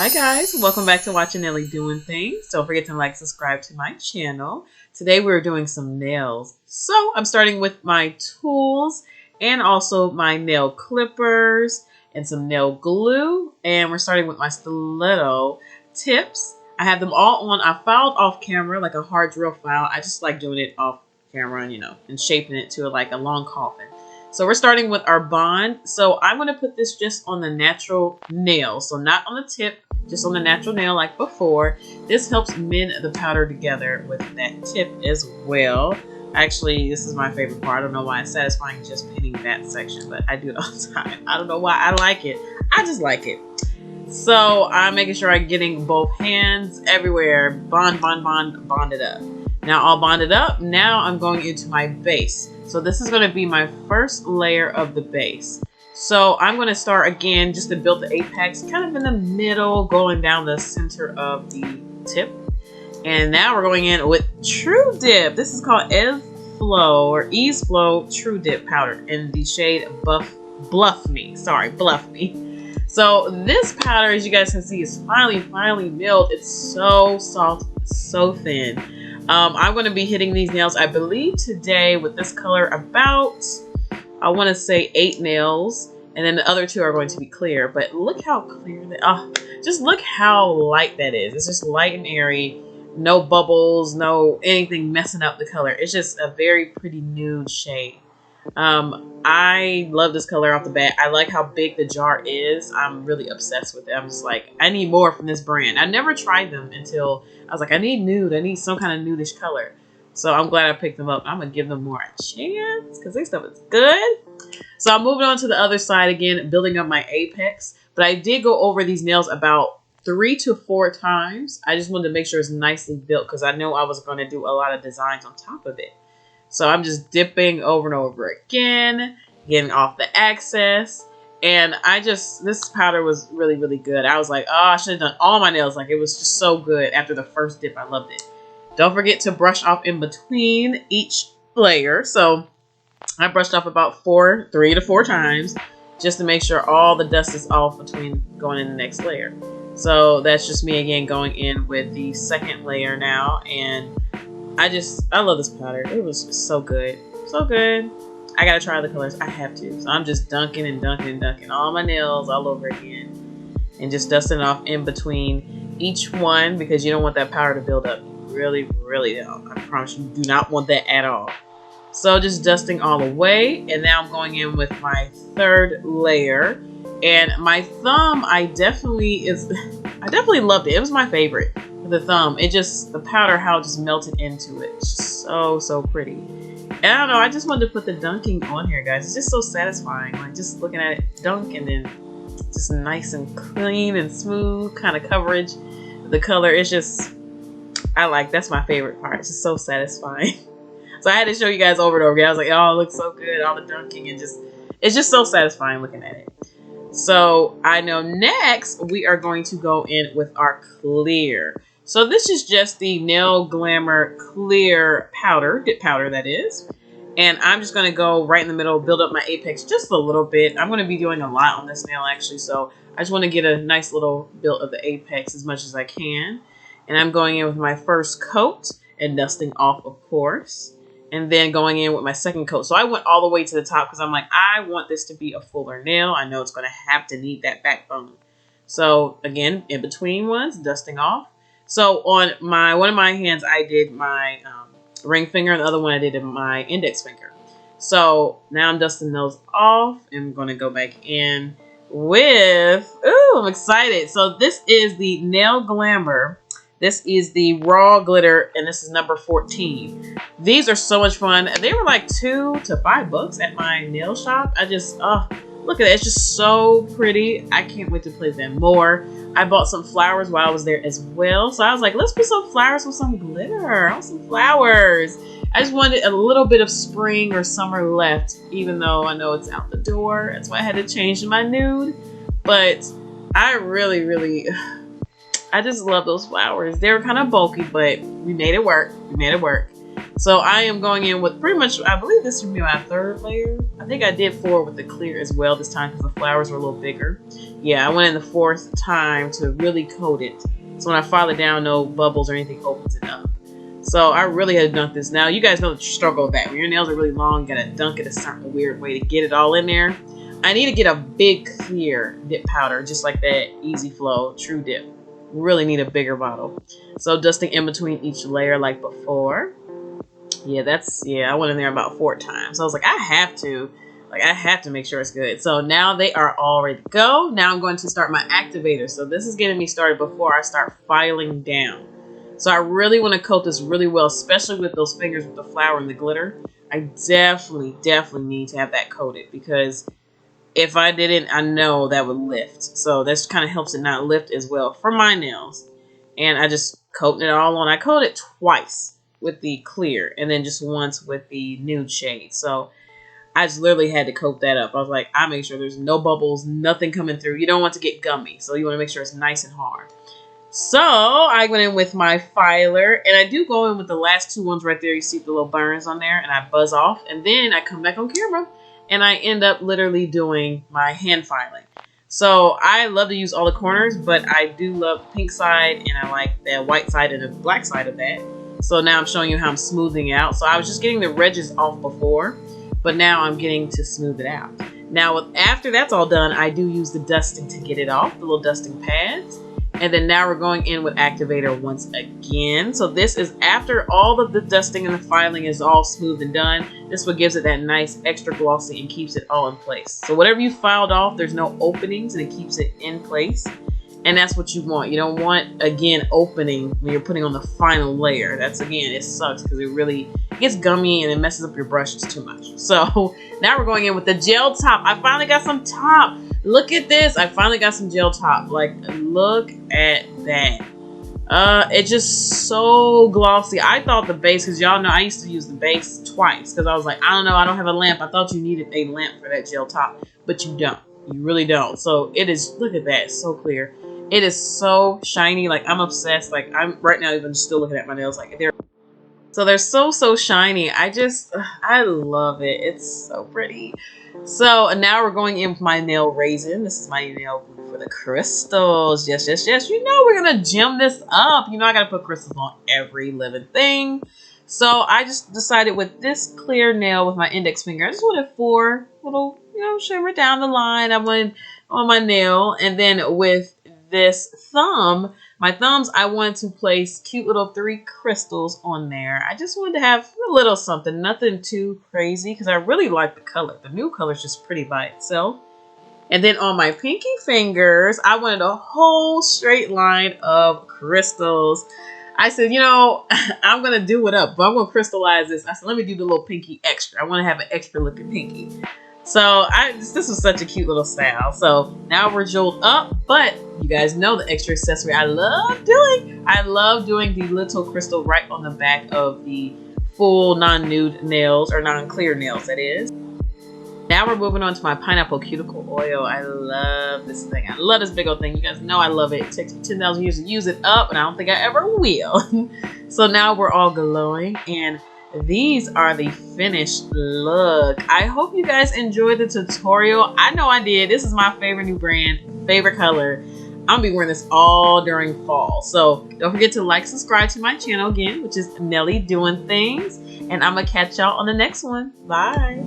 Hi guys, welcome back to watching Nelly Doing Things. Don't forget to like, subscribe to my channel. Today we're doing some nails. So I'm starting with my tools and also my nail clippers and some nail glue. And we're starting with my stiletto tips. I have them all on. I filed off camera like a hard drill file. I just like doing it off camera, and shaping it to like a long coffin. So we're starting with our bond. So I'm going to put this just on the natural nail. So not on the tip, just on the natural nail like before. This helps mend the powder together with that tip as well. Actually, this is my favorite part. I don't know why it's satisfying just pinning that section, but I do it all the time. I don't know why I like it. I just like it. So I'm making sure I'm getting both hands everywhere. Bonded up. Now all bonded up. Now I'm going into my base. So this is going to be my first layer of the base. So I'm going to start again just to build the apex kind of in the middle, going down the center of the tip. And now we're going in with True Dip. This is called Ease Flow True Dip powder in the shade Bluff Me. So this powder, as you guys can see, is finally milled. It's so soft, so thin. I'm going to be hitting these nails, I believe today with this color about, I want to say 8 nails. And then the other 2 are going to be clear. But look how clear they are. Just look how light that is. It's just light and airy. No bubbles, no anything messing up the color. It's just a very pretty nude shade. I love this color off the bat. I like how big the jar is. I'm really obsessed with it. I'm just like, I need more from this brand. I never tried them until I was like, I need nude. I need some kind of nudish color. So I'm glad I picked them up. I'm going to give them more a chance because this stuff is good. So I'm moving on to the other side again, building up my apex. But I did go over these nails about 3 to 4 times. I just wanted to make sure it's nicely built because I know I was going to do a lot of designs on top of it. So I'm just dipping over and over again, getting off the excess. And this powder was really good. I was like, oh, I should have done all my nails. Like, it was just so good after the first dip. I loved it. Don't forget to brush off in between each layer. So I brushed off about 3 to 4 times just to make sure all the dust is off between going in the next layer. So that's just me again going in with the second layer now. And I love this powder. It was just so good. So good. I gotta try the colors. I have to. So I'm just dunking all my nails all over again. And just dusting off in between each one because you don't want that powder to build up. You really don't. I promise you do not want that at all. So just dusting all the way. And now I'm going in with my third layer. And my thumb, I definitely loved it. It was my favorite. The thumb, the powder, how it just melted into it. It's just so pretty. And I don't know, I just wanted to put the dunking on here, guys. It's just so satisfying. Like just looking at it dunk and then just nice and clean and smooth kind of coverage. The color is just, that's my favorite part. It's just so satisfying. So I had to show you guys over and over again. I was like, oh, it looks so good. All the dunking and it's just so satisfying looking at it. So I know next we are going to go in with our clear. So this is just the Nail Glamour Clear Powder, dip powder that is. And I'm just going to go right in the middle, build up my apex just a little bit. I'm going to be doing a lot on this nail actually. So I just want to get a nice little build of the apex as much as I can. And I'm going in with my first coat and dusting off, of course. And then going in with my second coat. So I went all the way to the top because I'm like, I want this to be a fuller nail. I know it's going to have to need that backbone. So again, in between ones, dusting off. So on one of my hands, I did my ring finger. And the other one I did in my index finger. So now I'm dusting those off. And I'm going to go back in with, I'm excited. So this is the Nail Glamour. This is the raw glitter, and this is number 14. These are so much fun. They were like $2 to $5 at my nail shop. Look at it. It's just so pretty. I can't wait to play them more. I bought some flowers while I was there as well. So I was like, let's put some flowers with some glitter. I want some flowers. I just wanted a little bit of spring or summer left, even though I know it's out the door. That's why I had to change my nude. But I really, I just love those flowers. They were kind of bulky, but we made it work. So I am going in with pretty much, I believe this should be my 3rd layer. I think I did 4 with the clear as well this time because the flowers were a little bigger. Yeah, I went in the 4th time to really coat it. So when I file it down, no bubbles or anything opens it up. So I really had done this. Now you guys know the struggle of that. When your nails are really long, you gotta dunk it a certain weird way to get it all in there. I need to get a big clear dip powder, just like that Easy Flow True Dip. Really need a bigger bottle. So dusting in between each layer like before. Yeah, I went in there about 4 times. So I was like, I have to make sure it's good. So now they are all ready to go. Now I'm going to start my activator. So this is getting me started before I start filing down. So I really want to coat this really well, especially with those fingers with the flower and the glitter. I definitely need to have that coated because if I didn't, I know that would lift. So this kind of helps it not lift as well for my nails. And I just coating it all on. I coat it twice with the clear and then just once with the nude shade. So I just literally had to coat that up. I was like, I make sure there's no bubbles, nothing coming through. You don't want to get gummy. So you want to make sure it's nice and hard. So I went in with my filer and I do go in with the last 2 ones right there. You see the little burns on there and I buzz off and then I come back on camera and I end up literally doing my hand filing. So I love to use all the corners, but I do love the pink side and I like the white side and the black side of that. So now I'm showing you how I'm smoothing it out. So I was just getting the ridges off before, but now I'm getting to smooth it out. Now after that's all done, I do use the dusting to get it off, the little dusting pads. And then now we're going in with activator once again. So this is after all of the dusting and the filing is all smooth and done. This is what gives it that nice extra glossy and keeps it all in place. So whatever you filed off, there's no openings and it keeps it in place. And that's what you want. You don't want, again, opening when you're putting on the final layer. That's, again, it sucks because it gets gummy and it messes up your brushes too much. So now we're going in with the gel top. I finally got some top. Look at this. I finally got some gel top. Like, look at that. It's just so glossy. I thought the base, because y'all know I used to use the base twice because I was like, I don't know, I don't have a lamp. I thought you needed a lamp for that gel top, but you don't. You really don't. So it is, look at that, it's so clear. It is so shiny. Like, I'm obsessed. Like, I'm right now even still looking at my nails. Like, they're so shiny. I love it. It's so pretty. So now we're going in with my nail raisin. This is my nail glue for the crystals. Yes. You know we're gonna gem this up. You know I gotta put crystals on every living thing. So I just decided with this clear nail with my index finger, I just wanted 4 little, shimmer down the line. I wanted on my nail, and then with this thumb, my thumbs, I wanted to place cute little 3 crystals on there. I just wanted to have a little something, nothing too crazy, because I really like the color. The new color is just pretty by itself. And then on my pinky fingers, I wanted a whole straight line of crystals. I said, I'm going to do it up, but I'm going to crystallize this. I said, let me do the little pinky extra. I want to have an extra looking pinky. So this was such a cute little style. So now we're jeweled up, but you guys know the extra accessory I love doing. I love doing the little crystal right on the back of the full non-nude nails, or non-clear nails, that is. Now we're moving on to my pineapple cuticle oil. I love this thing. I love this big old thing. You guys know I love it. It takes me 10,000 years to use it up, and I don't think I ever will. So now we're all glowing, and these are the finished look. I hope you guys enjoyed the tutorial. I know I did. This is my favorite new brand, favorite color. I'm gonna be wearing this all during fall. So don't forget to like, subscribe to my channel again, which is Nelly Doing Things. And I'm gonna catch y'all on the next one. Bye.